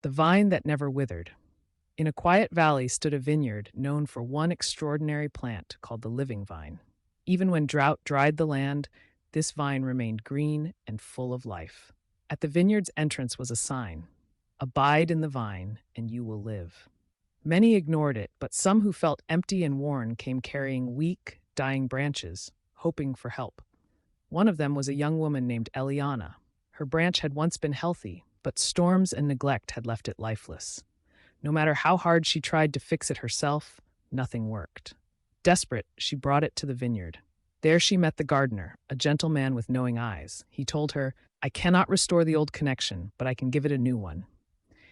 The vine that never withered. In a quiet valley stood a vineyard known for one extraordinary plant called the living vine. Even when drought dried the land, this vine remained green and full of life. At the vineyard's entrance was a sign: "Abide in the vine, and you will live." Many ignored it, but some who felt empty and worn came carrying weak, dying branches, hoping for help. One of them was a young woman named Eliana. Her branch had once been healthy, but storms and neglect had left it lifeless. No matter how hard she tried to fix it herself, nothing worked. Desperate, she brought it to the vineyard. There she met the gardener, a gentle man with knowing eyes. He told her, "I cannot restore the old connection, but I can give it a new one."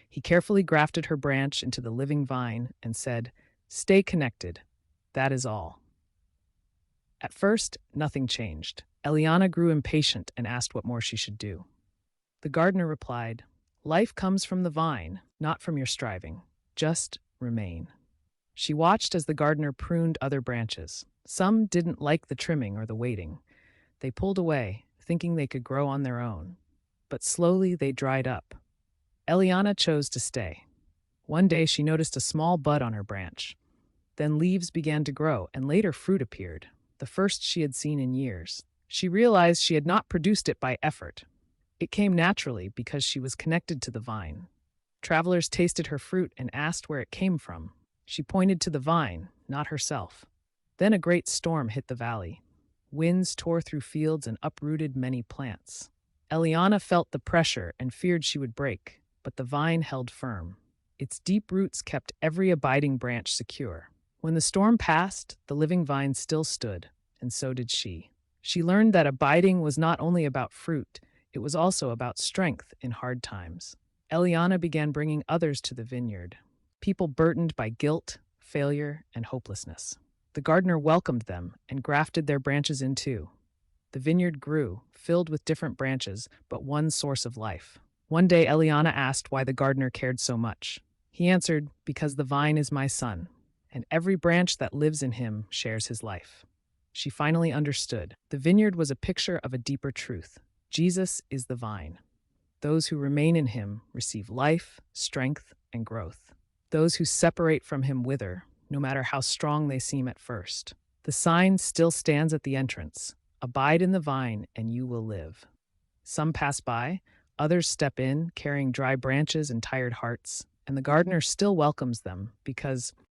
He carefully grafted her branch into the living vine and said, "Stay connected. That is all." At first, nothing changed. Eliana grew impatient and asked what more she should do. The gardener replied, "Life comes from the vine, not from your striving. Just remain." She watched as the gardener pruned other branches. Some didn't like the trimming or the waiting. They pulled away, thinking they could grow on their own. But slowly they dried up. Eliana chose to stay. One day she noticed a small bud on her branch. Then leaves began to grow, and later fruit appeared, the first she had seen in years. She realized she had not produced it by effort. It came naturally because she was connected to the vine. Travelers tasted her fruit and asked where it came from. She pointed to the vine, not herself. Then a great storm hit the valley. Winds tore through fields and uprooted many plants. Eliana felt the pressure and feared she would break, but the vine held firm. Its deep roots kept every abiding branch secure. When the storm passed, the living vine still stood, and so did she. She learned that abiding was not only about fruit, it was also about strength in hard times. Eliana began bringing others to the vineyard, people burdened by guilt, failure, and hopelessness. The gardener welcomed them and grafted their branches in too. The vineyard grew, filled with different branches, but one source of life. One day, Eliana asked why the gardener cared so much. He answered, "Because the vine is my son, and every branch that lives in him shares his life." She finally understood. The vineyard was a picture of a deeper truth. Jesus is the vine. Those who remain in him receive life, strength, and growth. Those who separate from him wither, no matter how strong they seem at first. The sign still stands at the entrance: "Abide in the vine, and you will live." Some pass by, others step in, carrying dry branches and tired hearts, and the gardener still welcomes them because